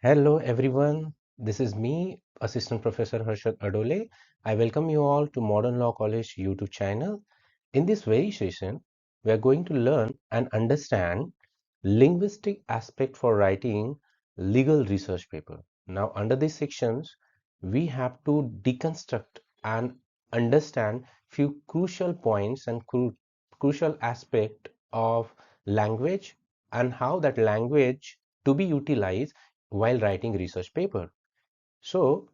Hello everyone, this is me, Assistant Professor Harshad Adole. I welcome you all to Modern Law College YouTube channel. In this very session, we are going to learn and understand linguistic aspect for writing legal research paper. Now, under these sections, we have to deconstruct and understand few crucial points and crucial aspect of language and how that language to be utilized while writing research paper. So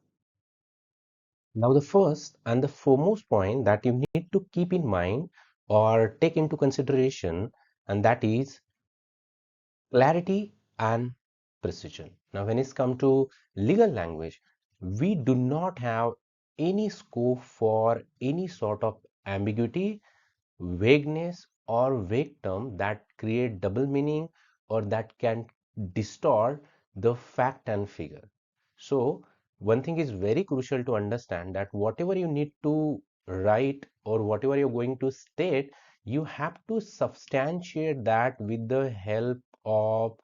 now the first and the foremost point that you need to keep in mind or take into consideration, and that is clarity and precision. Now when it's come to legal language, we do not have any scope for any sort of ambiguity, vagueness or vague term that create double meaning or that can distort the fact and figure. So one thing is very crucial to understand, that whatever you need to write or whatever you're going to state, you have to substantiate that with the help of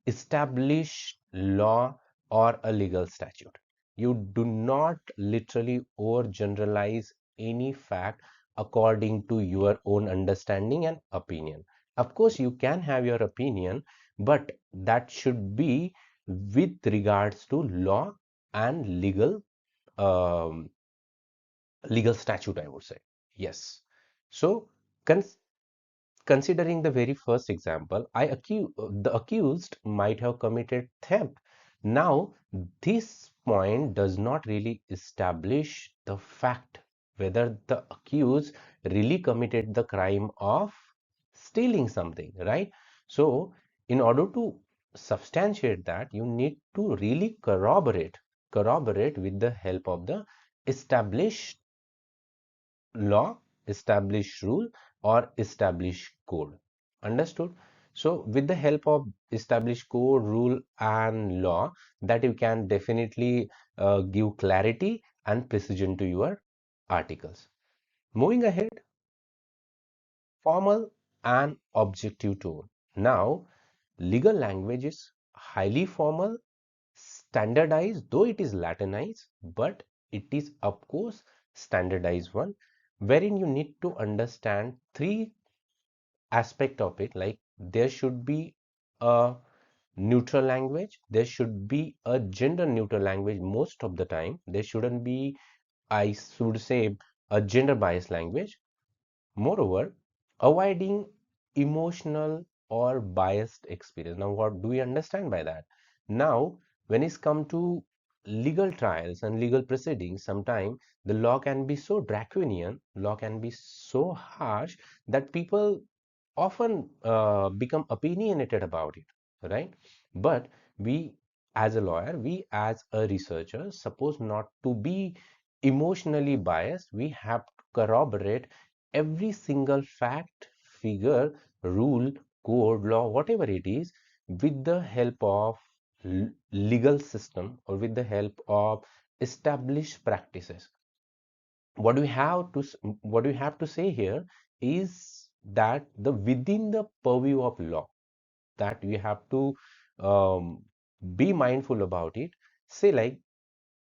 established law or a legal statute. You do not literally overgeneralize any fact according to your own understanding and opinion. Of course, you can have your opinion, but that should be with regards to law and um, legal statute, I would say. Yes. So, considering the very first example, the accused might have committed theft. Now, this point does not really establish the fact whether the accused really committed the crime of stealing something, right? So, in order to substantiate that, you need to really corroborate with the help of the established law, established rule, or established code. Understood? So, with the help of established code, rule, and law, that you can definitely give clarity and precision to your articles. Moving ahead, formal and objective tone. Now, legal language is highly formal, standardized, though it is Latinized, but it is, of course, standardized one, wherein you need to understand three aspect of it. Like, there should be a neutral language, there should be a gender neutral language. Most of the time there shouldn't be, I should say, a gender biased language. Moreover, avoiding emotional or biased experience. Now, what do we understand by that? Now, when it's come to legal trials and legal proceedings, sometimes the law can be so draconian, law can be so harsh that people often become opinionated about it, right? But we, as a lawyer, we as a researcher, suppose not to be emotionally biased. We have to corroborate every single fact, figure, rule, code, law, whatever it is, with the help of legal system or with the help of established practices. What we have to say here is that the within the purview of law, that we have to um, be mindful about it. Say, like,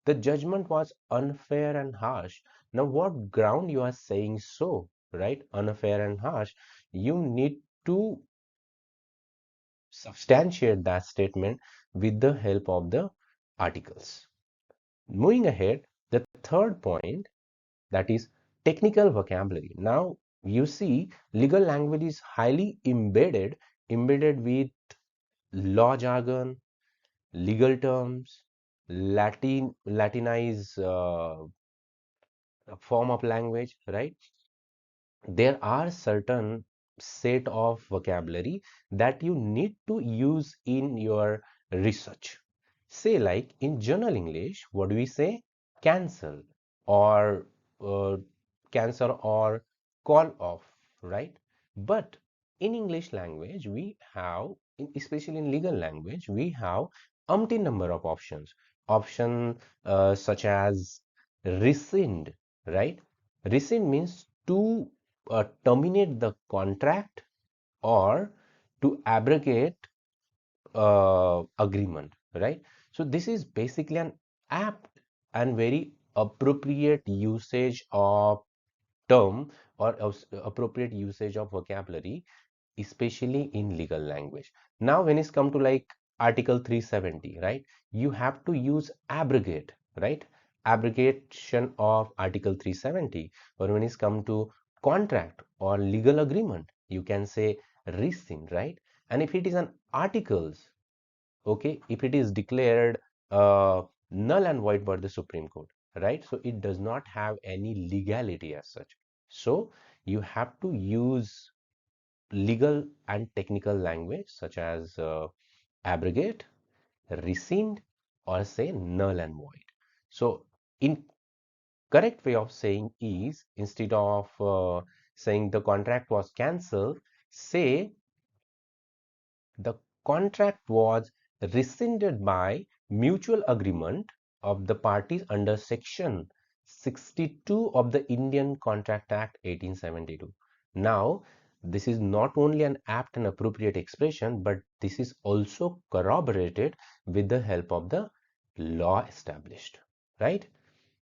the judgment was unfair and harsh. Now, what ground you are saying so, right? Unfair and harsh. You need to substantiate that statement with the help of the articles. Moving ahead, the third point, that is technical vocabulary. Now, you see, legal language is highly embedded with law jargon, legal terms, Latinized form of language, right? There are certain set of vocabulary that you need to use in your research. Say, like, in general English, what do we say? Cancel or uh, cancel or call off, right? But in English language, we have, especially in legal language, we have umpteen number of options. Option such as rescind, right? Rescind means to terminate the contract or to abrogate agreement, right? So this is basically an apt and very appropriate usage of term or appropriate usage of vocabulary, especially in legal language. Now, when it's come to like Article 370, right? You have to use abrogate, right? Abrogation of Article 370. Or when it's come to contract or legal agreement, you can say rescind, right? And if it is an articles, okay, if it is declared null and void by the Supreme Court, right? So it does not have any legality as such. So you have to use legal and technical language such as abrogate, rescind, or say null and void. So in correct way of saying is, instead of saying the contract was cancelled, say the contract was rescinded by mutual agreement of the parties under section 62 of the Indian Contract Act 1872. Now, this is not only an apt and appropriate expression, but this is also corroborated with the help of the law established, right?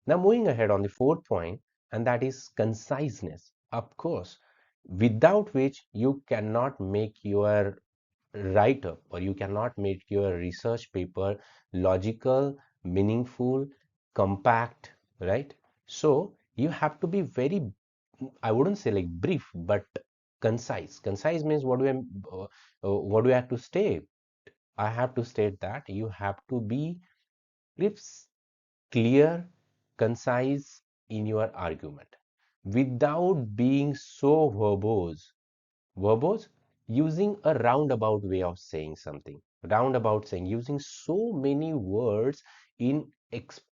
Now, moving ahead on the fourth point, and that is conciseness. Of course, without which you cannot make your write up or you cannot make your research paper logical, meaningful, compact, right? So you have to be very, I wouldn't say like brief, but concise. Concise means what do I have to state? I have to state that you have to be crisp, clear, concise in your argument without being so verbose. Verbose, using a roundabout way of saying something. Roundabout saying, using so many words in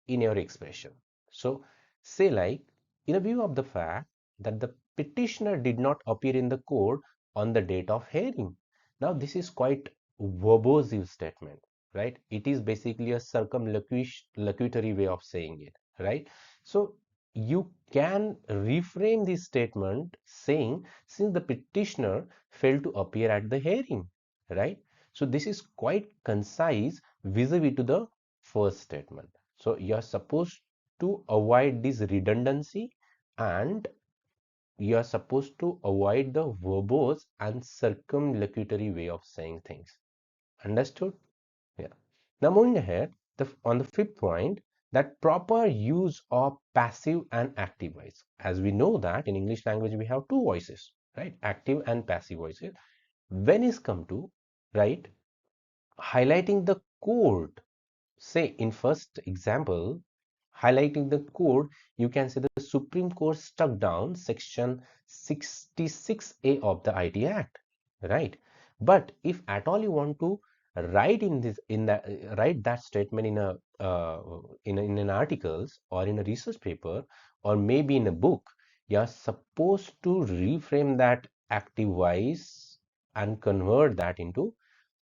in your expression. So say like, in a view of the fact that the petitioner did not appear in the court on the date of hearing. Now this is quite verbose statement, right? It is basically a circumlocutory way of saying it, right? So you can reframe this statement saying, since the petitioner failed to appear at the hearing, right? So this is quite concise vis-a-vis to the first statement. So you're supposed to avoid this redundancy, and you're supposed to avoid the verbose and circumlocutory way of saying things. Understood? Yeah. Now moving ahead, on the fifth point, that proper use of passive and active voice. As we know that in English language we have two voices, right? Active and passive voices. When is come to, right, highlighting the code, say in first example, highlighting the code, you can say the Supreme Court struck down section 66A of the IT Act, right? But if at all you want to write in this in that write that statement in a in an articles or in a research paper or maybe in a book, you're supposed to reframe that active voice and convert that into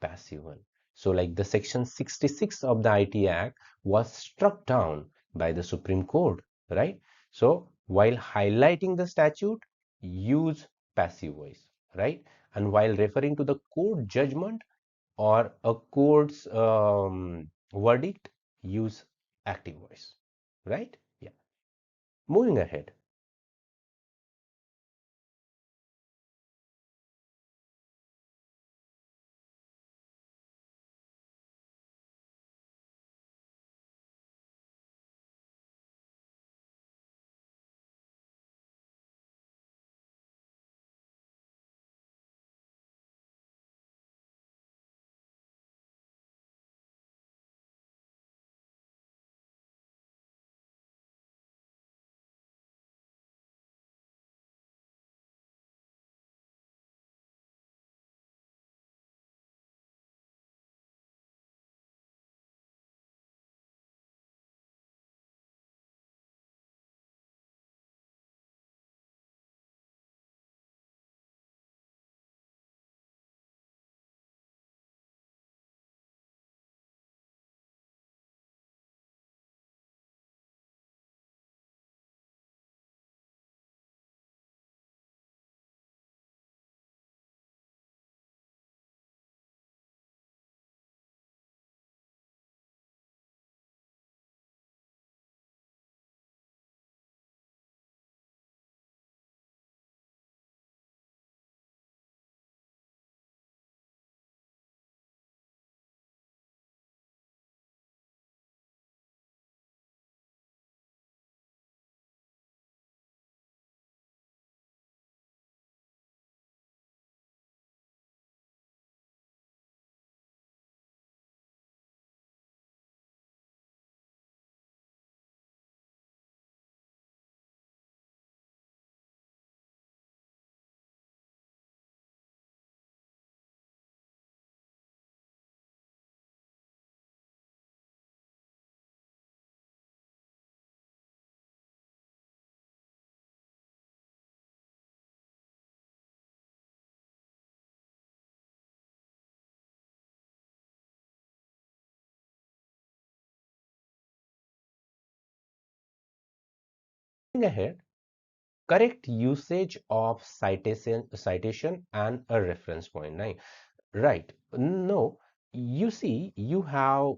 passive one. So like the section 66 of the IT Act was struck down by the Supreme Court, right? So while highlighting the statute, use passive voice, right? And while referring to the court judgment or a court's verdict, use active voice, right? Yeah. Moving ahead. Ahead, correct usage of citation and a reference point. Right. No, you see, you have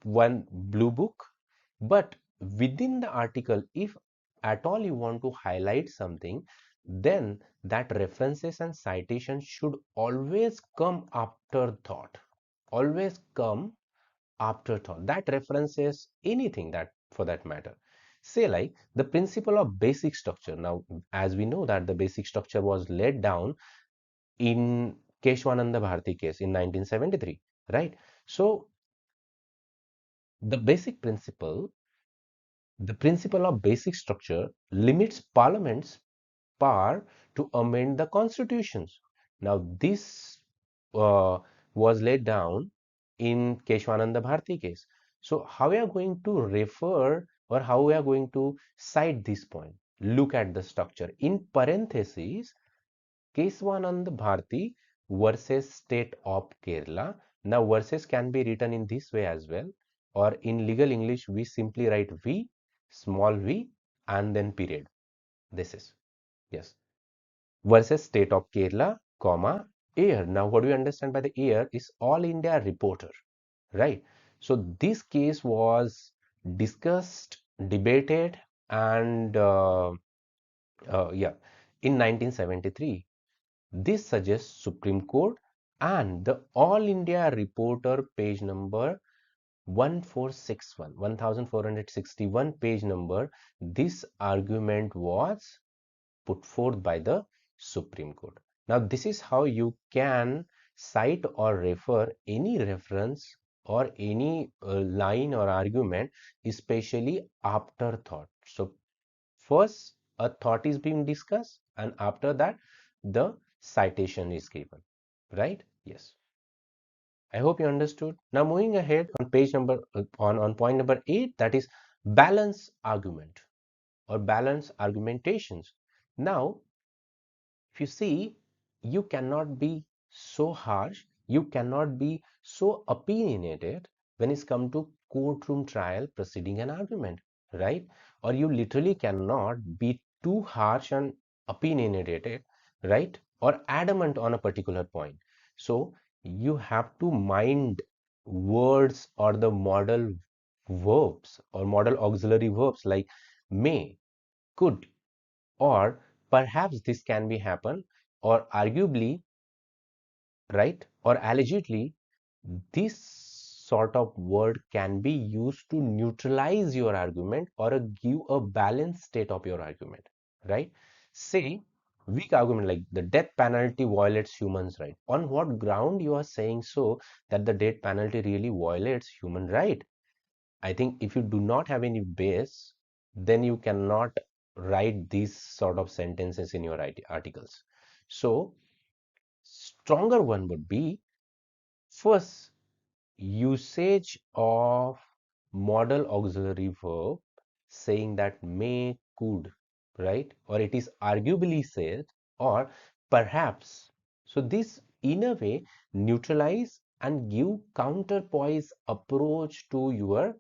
one blue book, but within the article, if at all you want to highlight something, then that references and citations should always come after thought. Always come after thought. That references anything that for that matter. Say like the principle of basic structure. Now, as we know that the basic structure was laid down in Keshwananda Bharati case in 1973, right? So the basic principle, the principle of basic structure limits Parliament's power to amend the constitutions. Now this uh, was laid down in Keshwananda Bharati case. So how we are going to refer or how we are going to cite this point? Look at the structure. In parentheses, Keswanand Bharti versus State of Kerala. Now verses can be written in this way as well, or in legal English we simply write V, small v, and then period. This is, yes, versus State of Kerala, comma, air. Now what do you understand by the air is All India Reporter, right? So this case was discussed, debated, and yeah, in 1973. This suggests Supreme Court and the All India Reporter page number 1461, 1461 page number. This argument was put forth by the Supreme Court. Now, this is how you can cite or refer any reference or any line or argument, especially after thought. So, first a thought is being discussed, and after that, the citation is given, right? Yes. I hope you understood. Now, moving ahead on page number on point number 8, that is balance argument or balance argumentations. Now, if you see, you cannot be so harsh, you cannot be so opinionated when it's come to courtroom trial proceeding an argument, right? Or you literally cannot be too harsh and opinionated, right? Or adamant on a particular point. So you have to mind words or the modal verbs or modal auxiliary verbs like may, could, or perhaps this can be happen, or arguably, right, or allegedly. This sort of word can be used to neutralize your argument or give a balanced state of your argument, right? Say weak argument like the death penalty violates humans right. On what ground you are saying so that the death penalty really violates human right? I think if you do not have any base, then you cannot write these sort of sentences in your articles. So, stronger one would be first usage of modal auxiliary verb saying that may, could, right? Or it is arguably said, or perhaps. So this in a way neutralize and give counterpoise approach to your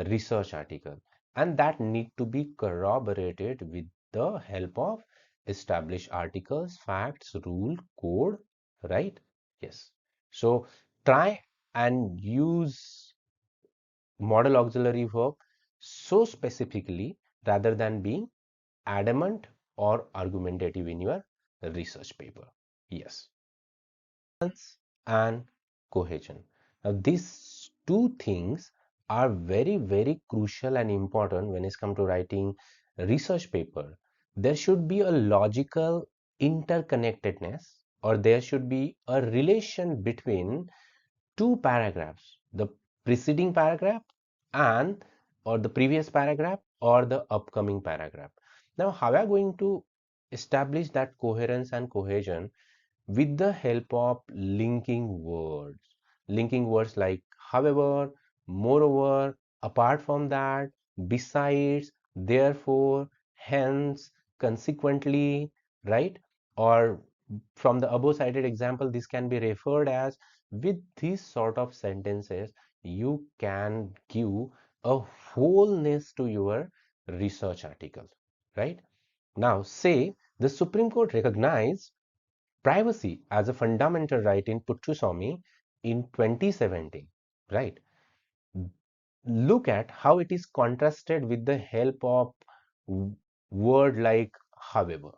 research article, and that need to be corroborated with the help of established articles, facts, rule, code, right? Yes. So try and use model auxiliary verb so specifically rather than being adamant or argumentative in your research paper. Yes. And cohesion. Now, these two things are very, very crucial and important when it's come to writing a research paper. There should be a logical interconnectedness, or there should be a relation between two paragraphs, the preceding paragraph and or the previous paragraph or the upcoming paragraph. Now, how are we going to establish that coherence and cohesion? With the help of linking words like however, moreover, apart from that, besides, therefore, hence, consequently, right? Or from the above cited example, this can be referred as. With these sort of sentences, you can give a wholeness to your research article, right? Now, say the Supreme Court recognized privacy as a fundamental right in Putchuswamy in 2017, right? Look at how it is contrasted with the help of word like however,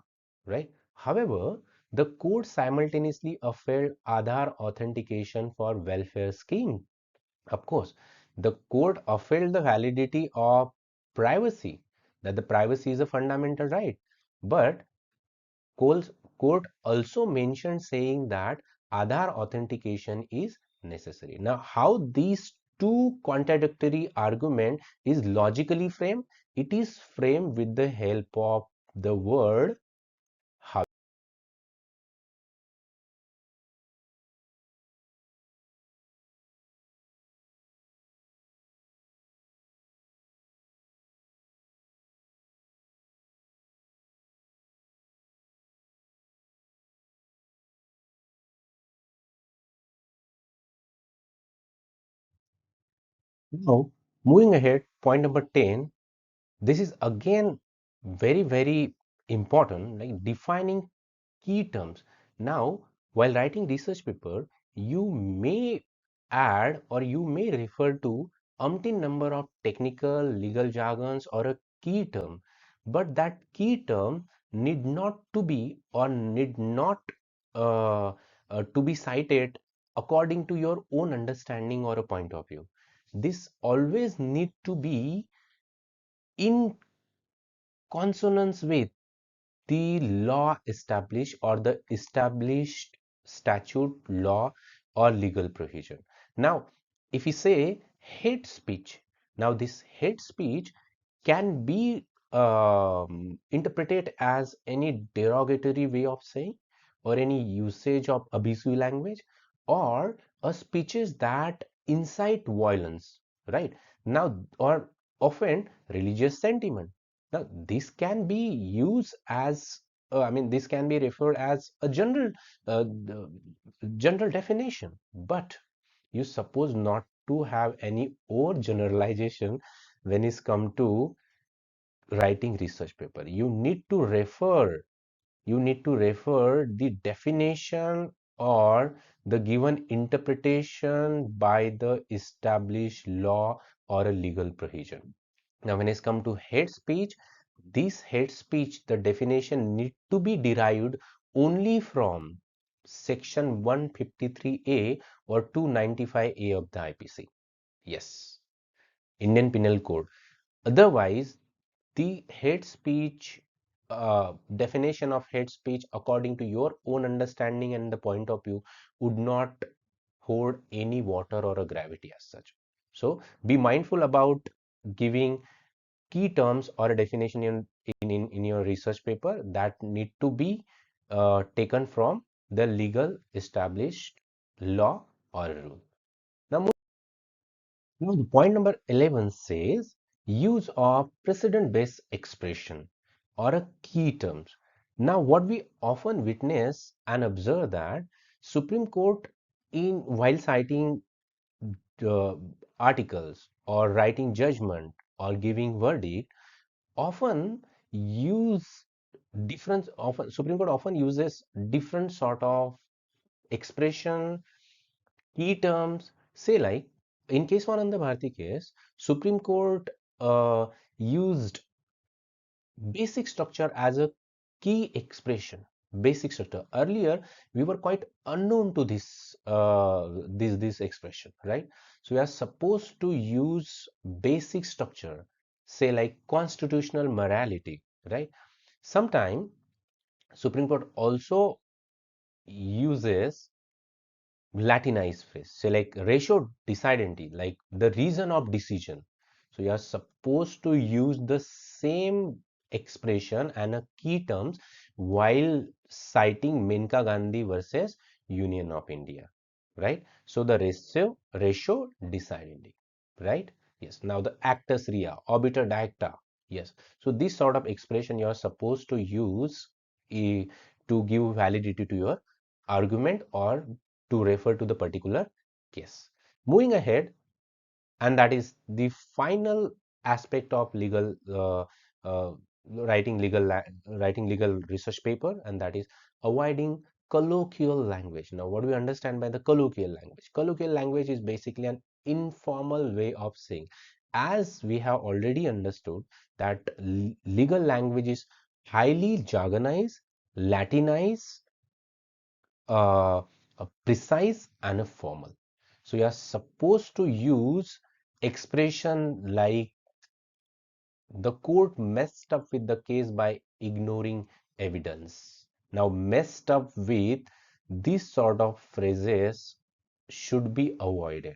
right? However, the court simultaneously upheld Aadhaar authentication for welfare scheme. Of course, the court upheld the validity of privacy, that the privacy is a fundamental right. But Coles court also mentioned saying that Aadhaar authentication is necessary. Now, how these two contradictory argument is logically framed? It is framed with the help of the word how. Now, moving ahead, point number 10, this is again very important, like defining key terms. Now, while writing research paper, you may add or you may refer to umpteen number of technical legal jargons or a key term, but that key term need not to be or need not uh, to be cited according to your own understanding or a point of view. This always need to be in consonance with the law established or the established statute, law, or legal provision. Now, if we say hate speech, now this hate speech can be interpreted as any derogatory way of saying or any usage of abusive language or a speeches that incite violence, right? Now, or often religious sentiment. Now, this can be used as, I mean, this can be referred as a uh, general definition, but you suppose not to have any over generalization when it's come to writing research paper. You need to refer the definition or the given interpretation by the established law or a legal provision. Now, when it's come to hate speech, this hate speech, the definition need to be derived only from section 153A or 295A of the IPC. Yes, Indian Penal Code. Otherwise, the hate speech definition of hate speech according to your own understanding and the point of view would not hold any water or a gravity as such. So be mindful about giving key terms or a definition in your research paper that need to be taken from the legal established law or rule. Now, the point number 11 says use of precedent-based expression or a key terms. Now, what we often witness and observe that Supreme Court in while citing uh, articles or writing judgment or giving verdict often use different often Supreme Court often uses different sort of expression key terms, say like in case Swananda Bharti case, Supreme Court used basic structure as a key expression. Basic structure. Earlier, we were quite unknown to this expression, right? So we are supposed to use basic structure, say like constitutional morality, right? Sometime Supreme Court also uses Latinized phrase. So like ratio decidenti, like the reason of decision. So you are supposed to use the same expression and a key terms while citing Menka Gandhi versus Union of India, right? So the ratio decidenti, right? Yes. Now the actus rea, obiter dicta. Yes. So this sort of expression you are supposed to use to give validity to your argument or to refer to the particular case. Moving ahead, and that is the final aspect of legal writing legal research paper, and that is avoiding colloquial language. Now, what do we understand by the colloquial language? Colloquial language is basically an informal way of saying, as we have already understood that legal language is highly jargonized, latinized, uh, precise and a formal. So you are supposed to use expression like the court messed up with the case by ignoring evidence. Now, messed up with this sort of phrases should be avoided.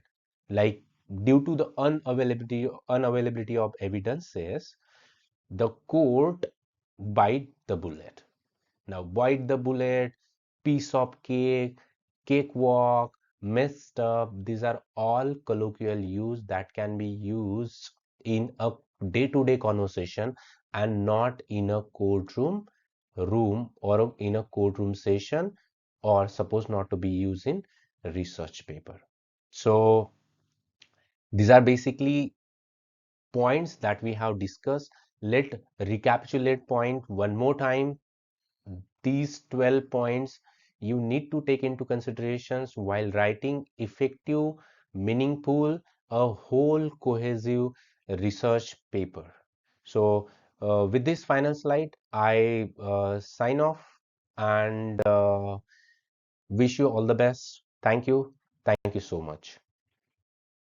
Like due to the unavailability of evidences, the court bite the bullet. Now, bite the bullet, piece of cake, cakewalk, messed up, these are all colloquial use that can be used in a day-to-day conversation and not in a courtroom room or in a courtroom session, or suppose not to be used in research paper. So these are basically points that we have discussed. Let recapitulate point one more time. These 12 points you need to take into considerations while writing effective, meaningful, a whole cohesive research paper. So with this final slide, I sign off and wish you all the best. Thank you. Thank you so much.